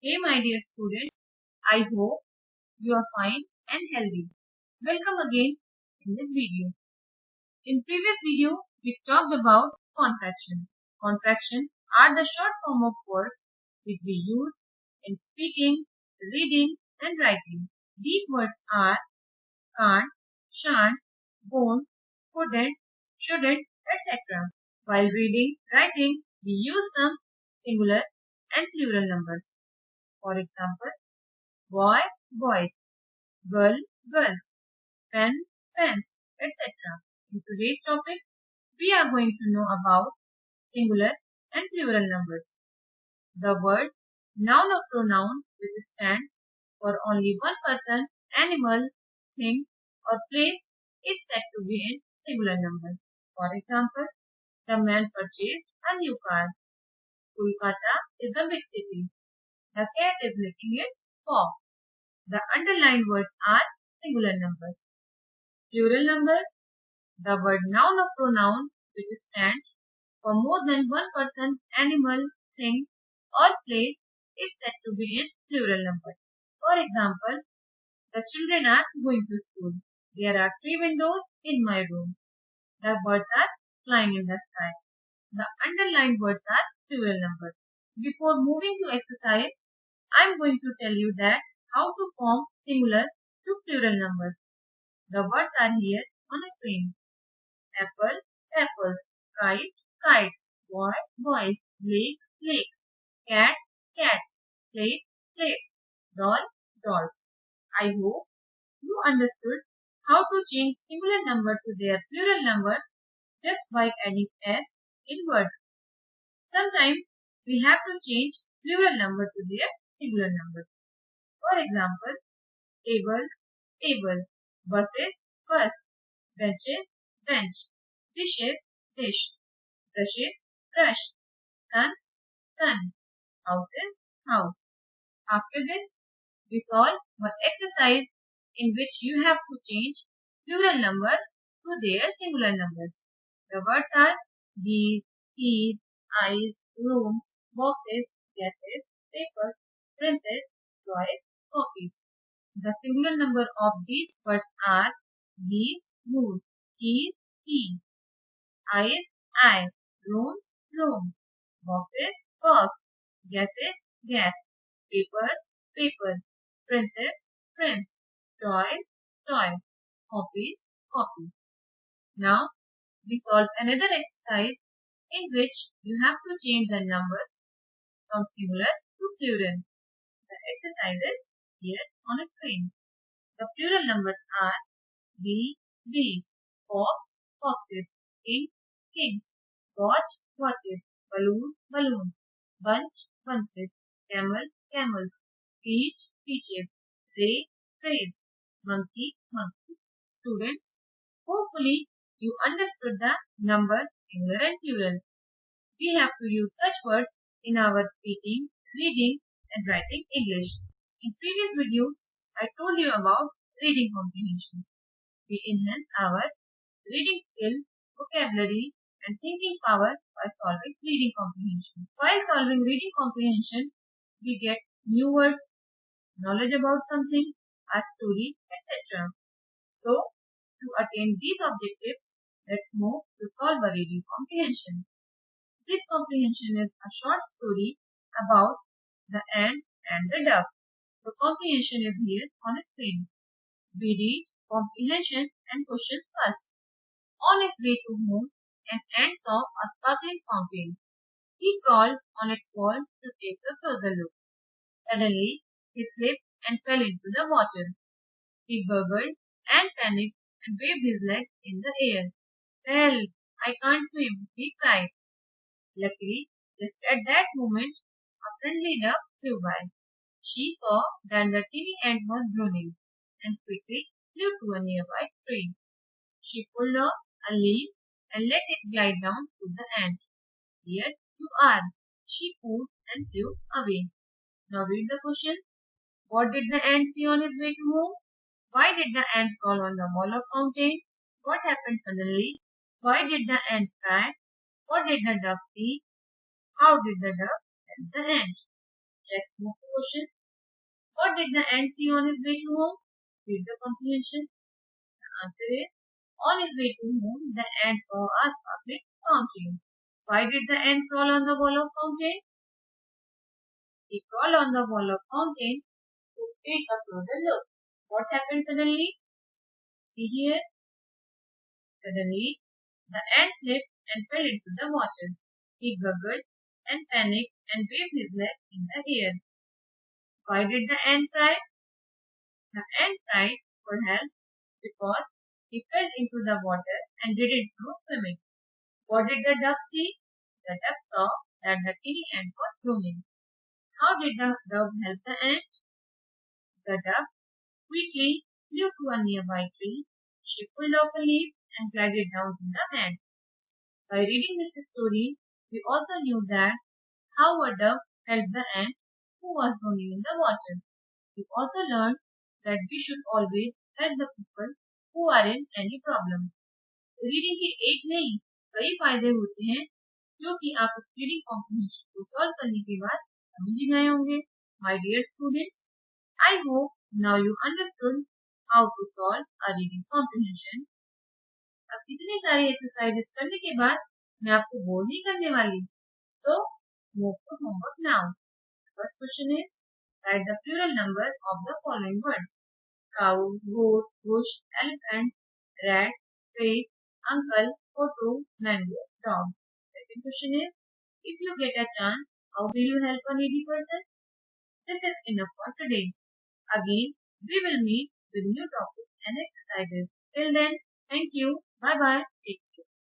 Hey my dear student, I hope you are fine and healthy. Welcome again in this video. In previous video, we talked about contraction. Contraction are the short form of words which we use in speaking, reading and writing. These words are can't, shan't, won't, couldn't, shouldn't, etc. While reading, writing, we use some singular and plural numbers. For example, boy, boys, girl, girls, pen, pens, etc. In today's topic, we are going to know about singular and plural numbers. The word noun or pronoun which stands for only one person, animal, thing or place is said to be in singular number. For example, the man purchased a new car. Kolkata is a big city. The cat is licking its paw. The underlined words are singular numbers. Plural number, the word noun or pronoun which stands for more than one person, animal, thing or place is said to be in plural number. For example, the children are going to school. There are 3 windows in my room. The birds are flying in the sky. The underlined words are plural numbers. Before moving to exercise, I am going to tell you that how to form singular to plural numbers. The words are here on the screen. Apple, apples, kite, kites, boy, boys, lake, lakes, cat, cats, plate, plates, doll, dolls. I hope you understood how to change singular number to their plural numbers just by adding s in word. Sometimes we have to change plural number to their singular number. For example, tables, table, buses, bus, benches, bench, dishes, dish, brushes, brush, sons, sun, houses, house. After this, we solve one exercise in which you have to change plural numbers to their singular numbers. The words are these, keys, eyes, rooms, boxes, gases, paper, princess, toys, copies. The singular number of these words are these, goose, keys, key, eyes, eye, rooms, room, boxes, box, gases, gas, papers, paper, princess, prince, toys, toy, copies, copy. Now, we solve another exercise in which you have to change the numbers from singular to plural. The exercise is here on a screen. The plural numbers are bee, bees, fox, foxes, king, kings, watch, watches, balloon, balloons, bunch, bunches, camel, camels, peach, peaches, ray, rays, monkey, monkeys. Students, hopefully you understood the number singular and plural. We have to use such words in our speaking, reading and writing English. In previous video, I told you about reading comprehension. We enhance our reading skill, vocabulary and thinking power by solving reading comprehension. While solving reading comprehension, we get new words, knowledge about something, a story, etc. So, to attain these objectives, let's move to solve a reading comprehension. This comprehension is a short story about the ant and the duck. The comprehension is here on a screen. We read comprehension and questions first. On his way to home, an ant saw a sparkling fountain. He crawled on its wall to take a closer look. Suddenly, he slipped and fell into the water. He gurgled and panicked and waved his legs in the air. Help! I can't swim, he cried. Luckily, just at that moment, a friendly duck flew by. She saw that the teeny ant was drowning and quickly flew to a nearby tree. She pulled off a leaf and let it glide down to the ant. Here you are, she cooed and flew away. Now read the question. What did the ant see on his way to home? Why did the ant crawl on the wall of fountain? What happened suddenly? Why did the ant cry? What did the duck see? How did the duck help the ant? textbook questions. What did the ant see on his way to home? Read the comprehension. The answer is, on his way to home, the ant saw a sparkling fountain. Why did the ant crawl on the wall of fountain? He crawled on the wall of fountain to take a closer look. What happened suddenly? See here. Suddenly, the ant slipped and fell into the water. He gurgled and panicked and waved his leg in the air. Why did the ant cry? The ant cried for help because he fell into the water and didn't know swimming. What did the dove see? The dove saw that the tiny ant was drowning. How did the dove help the ant? The dove quickly flew to a nearby tree. She pulled off a leaf and glided down to the ant. By reading this story, we also knew that how a dove helped the ant who was drowning in the water. We also learned that we should always help the people who are in any problem. Reading के एक नहीं कई फायदे होते हैं जो कि आप इस रीडिंग कॉम्प्रिहेंशन को सॉल्व करने के बाद समझ ही गए होंगे. My dear students, I hope now you understood how to solve a reading comprehension. अब इतनी सारी एक्सरसाइजेस करने के बाद मैं आपको बोर नहीं करने वाली. So, move to homework now. First question is, write the plural number of the following words: cow, goat, bush, elephant, rat, pig, uncle, photo, mango, dog. Second question is, if you get a chance, how will you help a needy person? This is enough for today. Again, we will meet with new topics and exercises. Till then, thank you. Bye bye. Take care.